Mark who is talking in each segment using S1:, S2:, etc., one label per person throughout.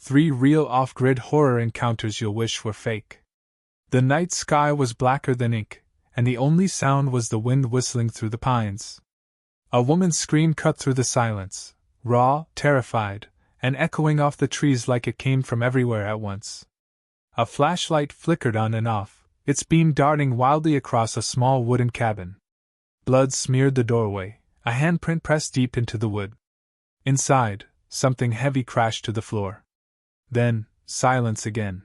S1: 3 real off-grid horror encounters you'll wish were fake. The night sky was blacker than ink, and the only sound was the wind whistling through the pines. A woman's scream cut through the silence, raw, terrified, and echoing off the trees like it came from everywhere at once. A flashlight flickered on and off, its beam darting wildly across a small wooden cabin. Blood smeared the doorway, a handprint pressed deep into the wood. Inside, something heavy crashed to the floor. Then, silence again.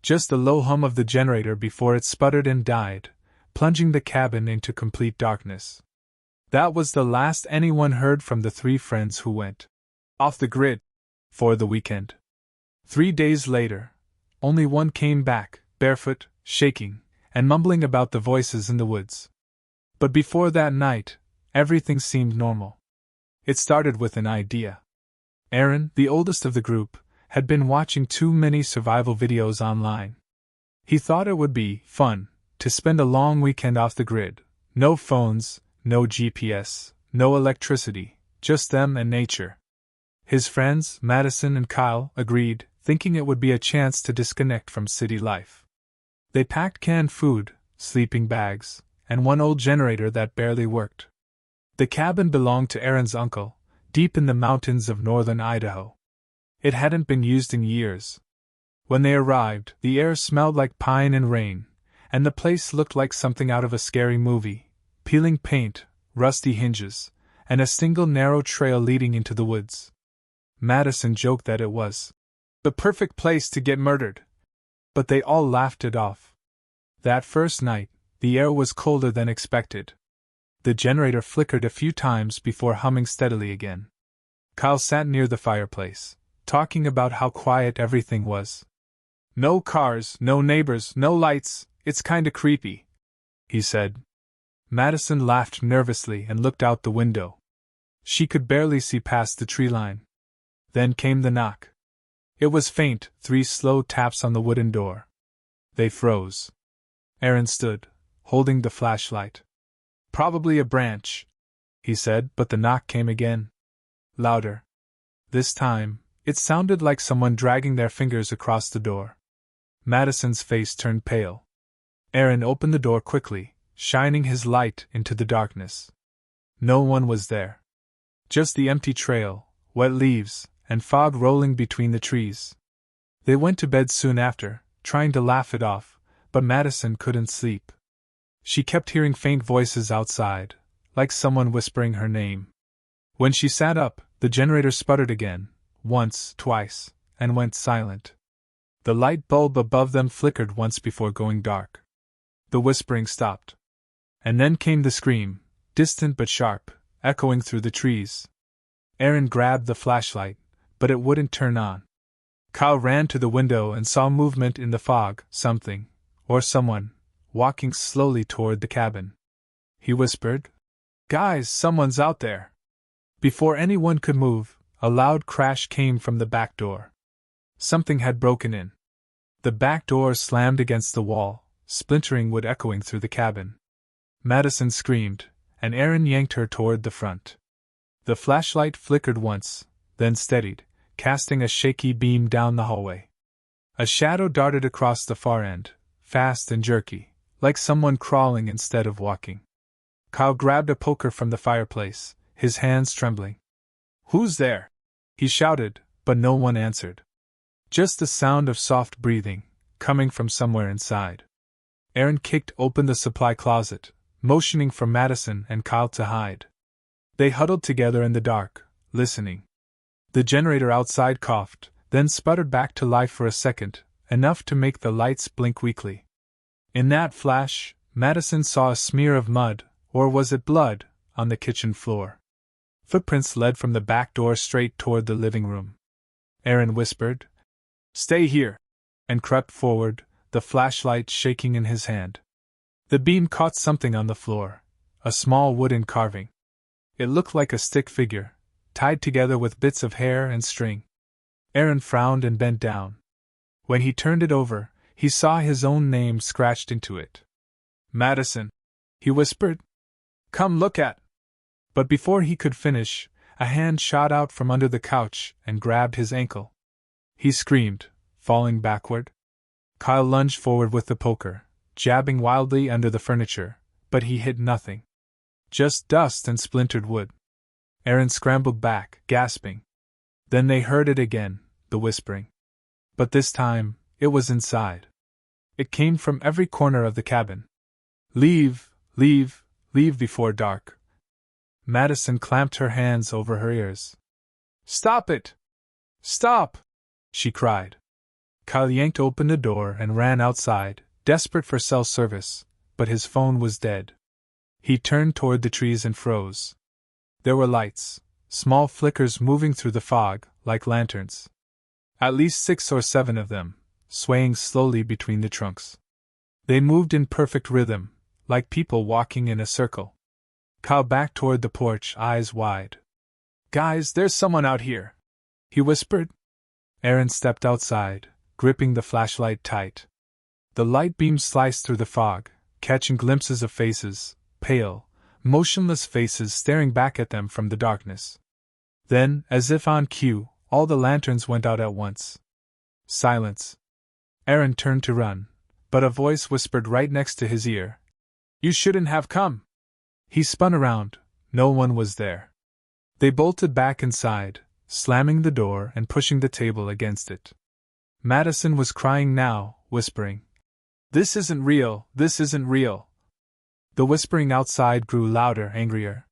S1: Just the low hum of the generator before it sputtered and died, plunging the cabin into complete darkness. That was the last anyone heard from the 3 friends who went off the grid for the weekend. 3 days later, only one came back, barefoot, shaking, and mumbling about the voices in the woods. But before that night, everything seemed normal. It started with an idea. Aaron, the oldest of the group, had been watching too many survival videos online. He thought it would be fun to spend a long weekend off the grid. No phones, no GPS, no electricity, just them and nature. His friends, Madison and Kyle, agreed, thinking it would be a chance to disconnect from city life. They packed canned food, sleeping bags, and one old generator that barely worked. The cabin belonged to Aaron's uncle, deep in the mountains of northern Idaho. It hadn't been used in years. When they arrived, the air smelled like pine and rain, and the place looked like something out of a scary movie: peeling paint, rusty hinges, and a single narrow trail leading into the woods. Madison joked that it was the perfect place to get murdered, but they all laughed it off. That first night, the air was colder than expected. The generator flickered a few times before humming steadily again. Kyle sat near the fireplace, talking about how quiet everything was. "No cars, no neighbors, no lights, it's kinda creepy," he said. Madison laughed nervously and looked out the window. She could barely see past the tree line. Then came the knock. It was faint, 3 slow taps on the wooden door. They froze. Aaron stood, holding the flashlight. "Probably a branch," he said, but the knock came again. Louder. This time, it sounded like someone dragging their fingers across the door. Madison's face turned pale. Aaron opened the door quickly, shining his light into the darkness. No one was there. Just the empty trail, wet leaves, and fog rolling between the trees. They went to bed soon after, trying to laugh it off, but Madison couldn't sleep. She kept hearing faint voices outside, like someone whispering her name. When she sat up, the generator sputtered again, once, twice, and went silent. The light bulb above them flickered once before going dark. The whispering stopped. And then came the scream, distant but sharp, echoing through the trees. Aaron grabbed the flashlight, but it wouldn't turn on. Kyle ran to the window and saw movement in the fog, something, or someone, walking slowly toward the cabin. He whispered, "Guys, someone's out there." Before anyone could move, a loud crash came from the back door. Something had broken in. The back door slammed against the wall, splintering wood echoing through the cabin. Madison screamed, and Aaron yanked her toward the front. The flashlight flickered once, then steadied, casting a shaky beam down the hallway. A shadow darted across the far end, fast and jerky, like someone crawling instead of walking. Kyle grabbed a poker from the fireplace, his hands trembling. "Who's there?" he shouted, but no one answered. Just the sound of soft breathing, coming from somewhere inside. Aaron kicked open the supply closet, motioning for Madison and Kyle to hide. They huddled together in the dark, listening. The generator outside coughed, then sputtered back to life for a second, enough to make the lights blink weakly. In that flash, Madison saw a smear of mud, or was it blood, on the kitchen floor. Footprints led from the back door straight toward the living room. Aaron whispered, "Stay here," and crept forward, the flashlight shaking in his hand. The beam caught something on the floor, a small wooden carving. It looked like a stick figure, tied together with bits of hair and string. Aaron frowned and bent down. When he turned it over, he saw his own name scratched into it. "Madison," he whispered. "Come look at." But before he could finish, a hand shot out from under the couch and grabbed his ankle. he screamed, falling backward. Kyle lunged forward with the poker, jabbing wildly under the furniture, but he hit nothing. Just dust and splintered wood. Aaron scrambled back, gasping. Then they heard it again, the whispering. But this time, it was inside. It came from every corner of the cabin. Leave, leave, leave before dark. Madison clamped her hands over her ears. Stop it! Stop! She cried. Kyle yanked open the door and ran outside, desperate for cell service, but his phone was dead. He turned toward the trees and froze. There were lights, small flickers moving through the fog, like lanterns. At least 6 or 7 of them, swaying slowly between the trunks. They moved in perfect rhythm, like people walking in a circle. Kyle backed toward the porch, eyes wide. Guys, there's someone out here, he whispered. Aaron stepped outside, gripping the flashlight tight. The light beam sliced through the fog, catching glimpses of faces, pale, motionless faces staring back at them from the darkness. Then, as if on cue, all the lanterns went out at once. Silence. Aaron turned to run, but a voice whispered right next to his ear. You shouldn't have come. He spun around. No one was there. They bolted back inside, slamming the door and pushing the table against it. Madison was crying now, whispering, This isn't real, this isn't real. The whispering outside grew louder, angrier.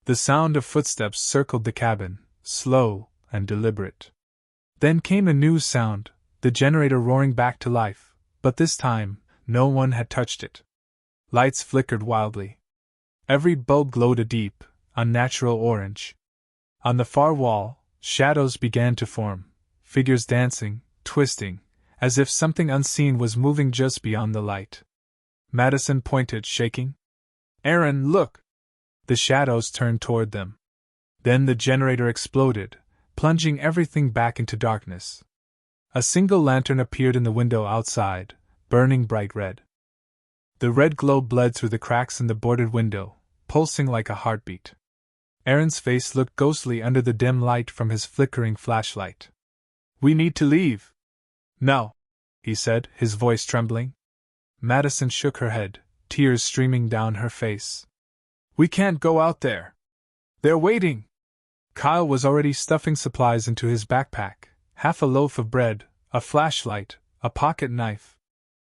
S1: The sound of footsteps circled the cabin, slow and deliberate. Then came a new sound, the generator roaring back to life, but this time, no one had touched it. Lights flickered wildly. Every bulb glowed a deep, unnatural orange. On the far wall, shadows began to form, figures dancing, twisting, as if something unseen was moving just beyond the light. Madison pointed, shaking. Aaron, look! The shadows turned toward them. Then the generator exploded, plunging everything back into darkness. A single lantern appeared in the window outside, burning bright red. The red glow bled through the cracks in the boarded window, pulsing like a heartbeat. Aaron's face looked ghostly under the dim light from his flickering flashlight. We need to leave. No, he said, his voice trembling. Madison shook her head, tears streaming down her face. We can't go out there. They're waiting. Kyle was already stuffing supplies into his backpack, half a loaf of bread, a flashlight, a pocket knife.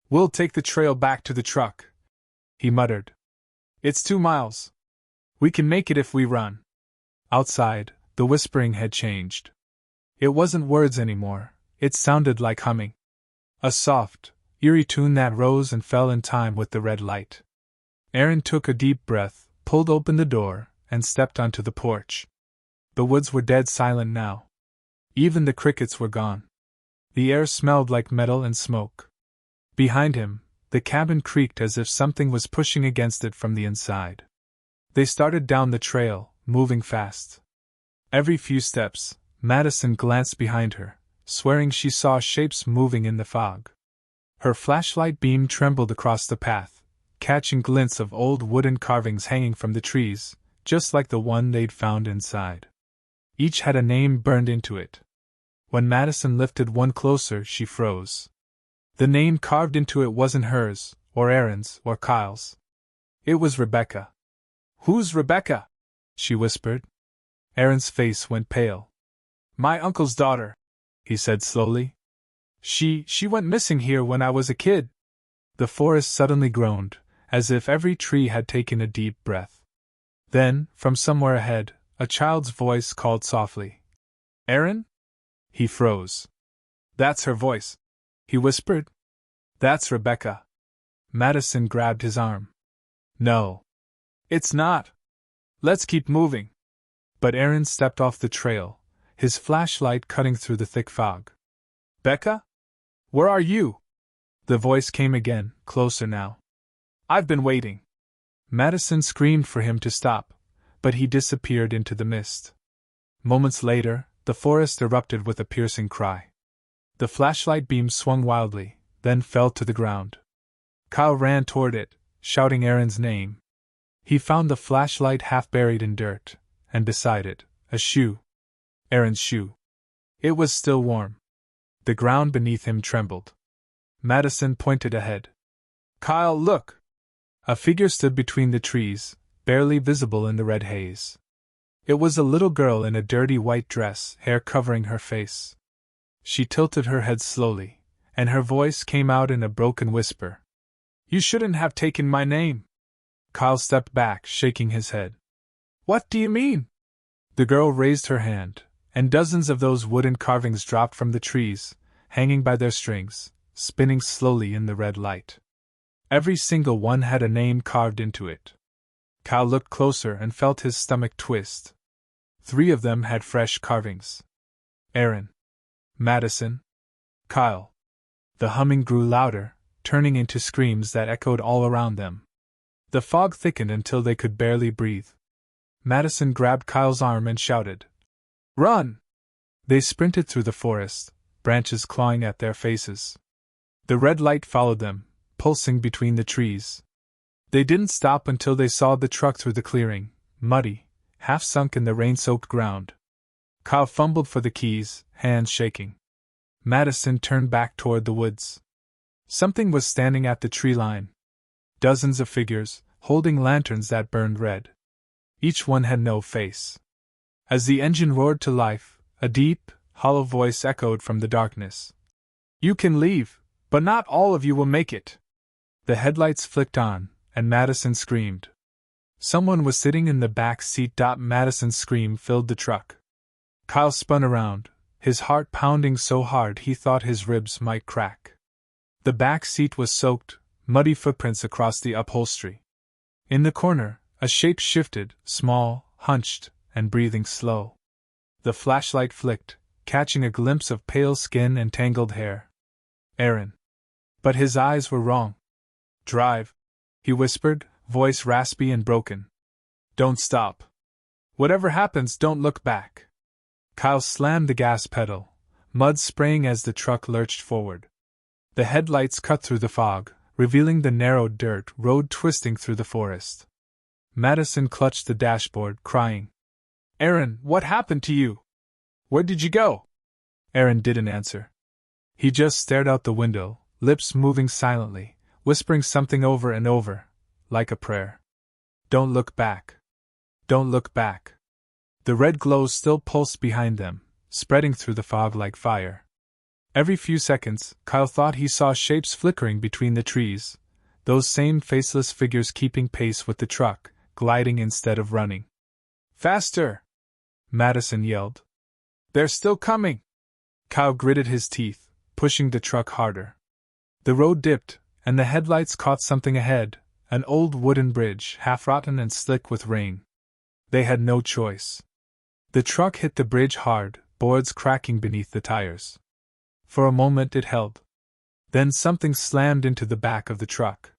S1: We'll take the trail back to the truck, he muttered. It's 2 miles. We can make it if we run. Outside, the whispering had changed. It wasn't words anymore, it sounded like humming. A soft, eerie tune that rose and fell in time with the red light. Aaron took a deep breath, pulled open the door, and stepped onto the porch. The woods were dead silent now. Even the crickets were gone. The air smelled like metal and smoke. Behind him, the cabin creaked as if something was pushing against it from the inside. They started down the trail, moving fast. Every few steps, Madison glanced behind her, swearing she saw shapes moving in the fog. Her flashlight beam trembled across the path, catching glints of old wooden carvings hanging from the trees, just like the one they'd found inside. Each had a name burned into it. When Madison lifted one closer, she froze. The name carved into it wasn't hers, or Aaron's, or Kyle's. It was Rebecca. Who's Rebecca? She whispered. Aaron's face went pale. My uncle's daughter, he said slowly. She went missing here when I was a kid. The forest suddenly groaned, as if every tree had taken a deep breath. Then, from somewhere ahead, a child's voice called softly. Aaron? He froze. That's her voice, he whispered. That's Rebecca. Madison grabbed his arm. No. It's not. Let's keep moving. But Aaron stepped off the trail, his flashlight cutting through the thick fog. Becca? Where are you? The voice came again, closer now. I've been waiting. Madison screamed for him to stop, but he disappeared into the mist. Moments later, the forest erupted with a piercing cry. The flashlight beam swung wildly, then fell to the ground. Kyle ran toward it, shouting Aaron's name. He found the flashlight half buried in dirt, and beside it, a shoe. Aaron's shoe. It was still warm. The ground beneath him trembled. Madison pointed ahead. "Kyle, look!" A figure stood between the trees, barely visible in the red haze. It was a little girl in a dirty white dress, hair covering her face. She tilted her head slowly, and her voice came out in a broken whisper. "You shouldn't have taken my name." Kyle stepped back, shaking his head. "What do you mean?" The girl raised her hand, and dozens of those wooden carvings dropped from the trees, hanging by their strings, spinning slowly in the red light. Every single one had a name carved into it. Kyle looked closer and felt his stomach twist. 3 of them had fresh carvings. Aaron, Madison, Kyle. The humming grew louder, turning into screams that echoed all around them. The fog thickened until they could barely breathe. Madison grabbed Kyle's arm and shouted, "Run!" They sprinted through the forest, branches clawing at their faces. The red light followed them, pulsing between the trees. They didn't stop until they saw the truck through the clearing, muddy, half sunk in the rain-soaked ground. Kyle fumbled for the keys, hands shaking. Madison turned back toward the woods. Something was standing at the tree line. Dozens of figures, holding lanterns that burned red. Each one had no face. As the engine roared to life, a deep, hollow voice echoed from the darkness. "You can leave, but not all of you will make it." The headlights flicked on, and Madison screamed. Someone was sitting in the back seat. Madison's scream filled the truck. Kyle spun around, his heart pounding so hard he thought his ribs might crack. The back seat was soaked, muddy footprints across the upholstery. In the corner, a shape shifted, small, hunched, and breathing slow. The flashlight flicked, catching a glimpse of pale skin and tangled hair. Aaron. But his eyes were wrong. "Drive," he whispered, voice raspy and broken. "Don't stop. Whatever happens, don't look back." Kyle slammed the gas pedal, mud spraying as the truck lurched forward. The headlights cut through the fog, revealing the narrow dirt road twisting through the forest. Madison clutched the dashboard, crying, "Aaron, what happened to you? Where did you go?" Aaron didn't answer. He just stared out the window, lips moving silently, whispering something over and over, like a prayer. "Don't look back. Don't look back." The red glow still pulsed behind them, spreading through the fog like fire. Every few seconds, Kyle thought he saw shapes flickering between the trees, those same faceless figures keeping pace with the truck, gliding instead of running. "Faster!" Madison yelled. "They're still coming!" Kyle gritted his teeth, pushing the truck harder. The road dipped, and the headlights caught something ahead, an old wooden bridge, half-rotten and slick with rain. They had no choice. The truck hit the bridge hard, boards cracking beneath the tires. For a moment it held. Then something slammed into the back of the truck.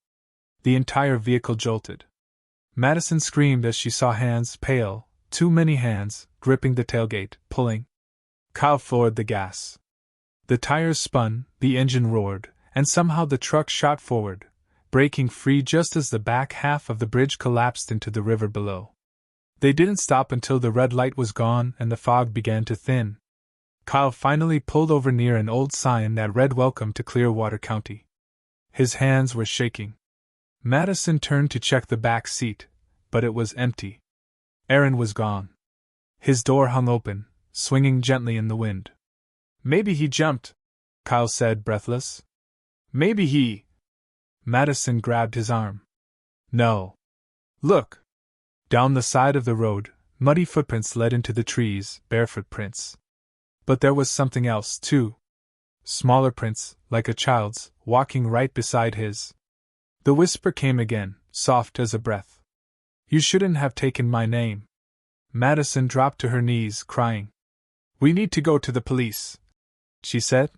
S1: The entire vehicle jolted. Madison screamed as she saw hands, pale, too many hands, gripping the tailgate, pulling. Kyle floored the gas. The tires spun, the engine roared, and somehow the truck shot forward, breaking free just as the back half of the bridge collapsed into the river below. They didn't stop until the red light was gone and the fog began to thin. Kyle finally pulled over near an old sign that read "Welcome to Clearwater County." His hands were shaking. Madison turned to check the back seat, but it was empty. Aaron was gone. His door hung open, swinging gently in the wind. "Maybe he jumped," Kyle said, breathless. "Maybe he—" Madison grabbed his arm. "No. Look!" Down the side of the road, muddy footprints led into the trees, barefoot prints. But there was something else, too. Smaller prints, like a child's, walking right beside his. The whisper came again, soft as a breath. "You shouldn't have taken my name." Madison dropped to her knees, crying. "We need to go to the police," she said.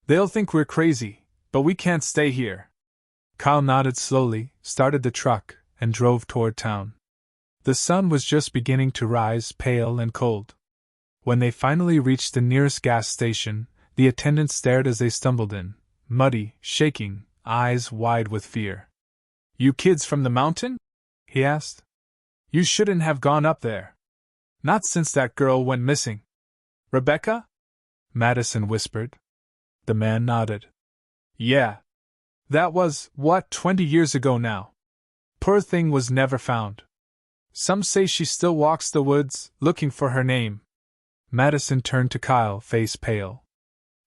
S1: "They'll think we're crazy, but we can't stay here." Kyle nodded slowly, started the truck, and drove toward town. The sun was just beginning to rise, pale and cold. When they finally reached the nearest gas station, the attendant stared as they stumbled in, muddy, shaking, eyes wide with fear. "You kids from the mountain?" he asked. "You shouldn't have gone up there. Not since that girl went missing." "Rebecca?" Madison whispered. The man nodded. Yeah. That was, 20 years ago now. Poor thing was never found. Some say she still walks the woods, looking for her name. Madison turned to Kyle, face pale.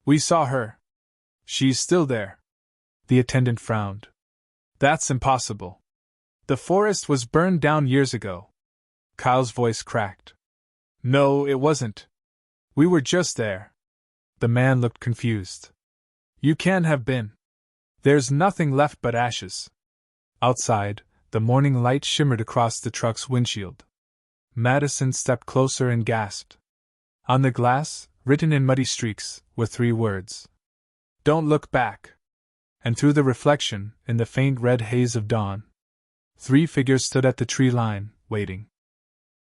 S1: We saw her. She's still there. The attendant frowned. That's impossible. The forest was burned down years ago. Kyle's voice cracked. No, it wasn't. We were just there. The man looked confused. You can't have been. There's nothing left but ashes. Outside, the morning light shimmered across the truck's windshield. Madison stepped closer and gasped. On the glass, written in muddy streaks, were 3 words. Don't look back. And through the reflection, in the faint red haze of dawn, 3 figures stood at the tree line, waiting.